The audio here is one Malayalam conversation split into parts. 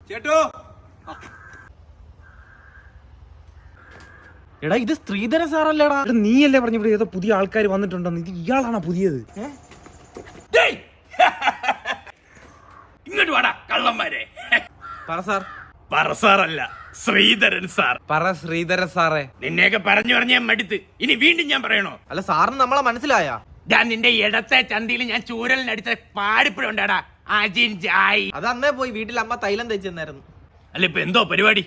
ചേട്ടോ എടാ ഇത് ശ്രീധരൻ സാറല്ലേടാ? നീയല്ലേ പറഞ്ഞു ഇവിടെ ഏതോ പുതിയ ആൾക്കാർ വന്നിട്ടുണ്ടെന്ന്. ഇത് ഇയാളാണോ പുതിയത്? ഇങ്ങോട്ട് വാടാ കള്ളന്മാരെ. പറ സാർ. പറ സാറല്ല, ശ്രീധരൻ സാർ. പറ ശ്രീധരൻ സാറേ. നിന്നെയൊക്കെ പറഞ്ഞു പറഞ്ഞ മടുത്ത്. ഇനി വീണ്ടും ഞാൻ പറയണോ? അല്ല സാറിന് നമ്മളെ മനസ്സിലായ? ഞാൻ നിന്റെ ഇടത്തെ ചന്തിയിൽ ഞാൻ ചൂരലിനടിച്ച പാടിപ്പഴുണ്ടാടാ അജിൻ ജായി. അത് അന്നേ പോയി വീട്ടിൽ അമ്മ തൈലം തേച്ചെന്നായിരുന്നു. അല്ല ഇപ്പൊ എന്തോ പരിപാടി?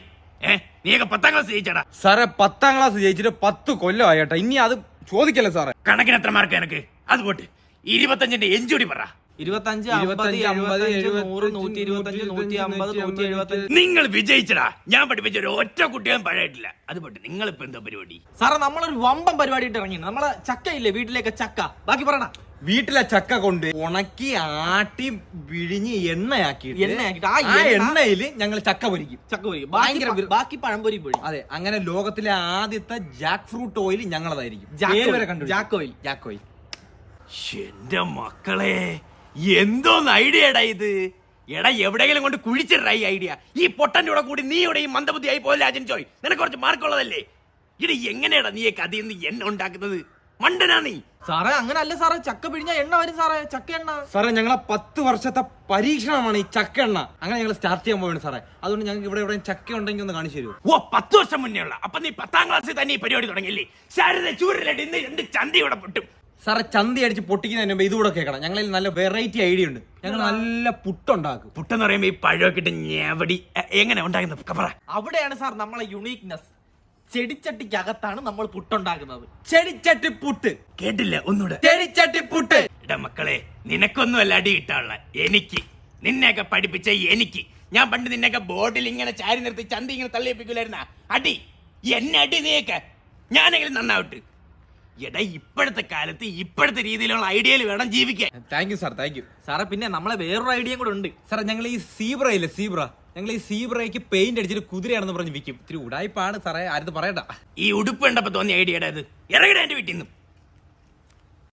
നീയൊക്കെ 10ാം ക്ലാസ് ജയിച്ചടാ. സാറേ 10ാം ക്ലാസ് ജയിച്ചിട്ട് 10 കൊല്ലമായി കേട്ടോ. ഇനി അത് ചോദിക്കല്ലേ സാറേ? കണക്കിന് എത്ര മാർക്ക് എനിക്ക്? അത് പോട്ട് 25ന്റെ എഞ്ചൂടി പറ. 25, 50, 70, 100, 125, 150, 175. നിങ്ങൾ വിജയിച്ചടാ. ഞാൻ പഠിപ്പിച്ച ഒരു ഒറ്റ കുട്ടികളും പഴയിട്ടില്ല. അത് പോട്ട് നിങ്ങൾ ഇപ്പൊ എന്തോ പരിപാടി? സാറേ നമ്മളൊരു വമ്പം പരിപാടി ഇട്ട് ഇറങ്ങി. നമ്മളെ ചക്ക ഇല്ലേ വീട്ടിലേക്ക് ചക്ക, ബാക്കി പറയണ. വീട്ടിലെ ചക്ക കൊണ്ട് ഉണക്കി ആട്ടി വിഴിഞ്ഞ് എണ്ണയാക്കിയിട്ട് ആ എണ്ണയില് ഞങ്ങൾ ചക്ക പൊരിക്കും. ചക്ക പൊരിക്കും, ബാക്കി പഴംപൊരി പൊരി. അതെ, അങ്ങനെ ലോകത്തിലെ ആദ്യത്തെ ജാക്ക് ഫ്രൂട്ട് ഓയിൽ ഞങ്ങളതായിരിക്കും. Jack oil. എന്റെ മക്കളെ എന്തോന്ന് ഐഡിയടാ ഇത്. എടാ എവിടെയെങ്കിലും കൊണ്ട് കുഴിച്ചിടാ ഈ ഐഡിയ. ഈ പൊട്ടന്റെ കൂടെ കൂടി നീ ഇവിടെ ഈ മന്ദബുദ്ധി ആയി പോലെ അജൻ ചോയ്. നിനക്ക് കുറച്ച് മാർക്കുള്ളതല്ലേ? ഇത് എങ്ങനെയാടാ നീ കഥയിൽ നിന്ന് എണ്ണ ഉണ്ടാക്കുന്നത്? മണ്ടനാ നീ. സാറേ അങ്ങനല്ല സാറേ, ചക്ക പിഴിഞ്ഞ എണ്ണ വരും സാറേ, ചക്ക എണ്ണ. സാറേ ഞങ്ങളെ 10 വർഷത്തെ പരീക്ഷണമാണ് ഈ ചക്ക എണ്ണ. അങ്ങനെ ഞങ്ങൾ സ്റ്റാർട്ട് ചെയ്യാൻ പോവാണ് സാറേ. അതുകൊണ്ട് ഞങ്ങൾക്ക് ഇവിടെ ചക്ക ഉണ്ടെങ്കിൽ ഒന്ന് കാണിച്ചു തരുമോ? ഓ 10 വർഷം മുന്നേ ഉള്ള. അപ്പൊ നീ 10ാം ക്ലാസ്സിൽ തന്നെ ഈ പരിപാടി തുടങ്ങിയില്ലേ? ശാരദ ചൂരലായിട്ട് ഇന്ന് എന്ത് ചന്തി ഇവിടെ പൊട്ടും. സാറേ ചന്തി അടിച്ച് പൊട്ടിക്കുന്നതിന് മുമ്പ് ഇതുകൂടെ കേൾക്കണം. ഞങ്ങളിൽ നല്ല വെറൈറ്റി ഐഡിയ ഉണ്ട്. ഞങ്ങൾ നല്ല പുട്ടുണ്ടാക്കും. പുട്ടെന്ന് പറയുമ്പോ ഈ പഴമൊക്കെ ഇട്ട് ഞെവടി എങ്ങനെ ഉണ്ടാക്കുന്നത് പറ. അവിടെയാണ് സാർ നമ്മളെ യുണീക്നെസ്. ചെടിച്ചട്ടിക്കകത്താണ് നമ്മൾ പുട്ടുണ്ടാക്കുന്നത്. ചെടിച്ചട്ടി പുട്ട്. കേട്ടില്ല, ഒന്നുകൂടെ. ചെടിച്ചട്ടി പുട്ട്. എടാ മക്കളെ, നിനക്കൊന്നുമല്ല അടി കിട്ടാനുള്ള, എനിക്ക്. നിന്നെയൊക്കെ പഠിപ്പിച്ച എനിക്ക്. ഞാൻ പണ്ട് നിന്നെയൊക്കെ ബോർഡിൽ ഇങ്ങനെ ചാരി നിർത്തി ചന്തി ഇങ്ങനെ തള്ളിയിപ്പിക്കൂലായിരുന്ന അടി. എന്നെ അടി നീയൊക്കെ ഞാനെങ്കിലും നന്നാവട്ടെ. എടാ ഇപ്പോഴത്തെ കാലത്ത് ഇപ്പോഴത്തെ രീതിയിലുള്ള ഐഡിയയിൽ വേണം ജീവിക്കാൻ. Thank you sir, thank you സാറേ. പിന്നെ നമ്മളെ വേറൊരു ഐഡിയയും കൂടെ ഉണ്ട് സാറേ. ഞങ്ങൾ ഈ സീബ്ര ഇല്ലേ, ഞങ്ങൾ ഈ സീബ്രയ്ക്ക് പെയിന്റ് അടിച്ചിട്ട് കുതിരയാണെന്ന് പറഞ്ഞ് വിൽക്കും. ഇത്തിരി ഉടായ്പാണ് സാറേ, ആരും പറയണ്ട. ഈ ഉടുപ്പ് കണ്ടപ്പോ തോന്നിയ ഐഡിയയുടെ അത് ഇറങ്ങിട എന്റെ വീട്ടിൽ നിന്നും.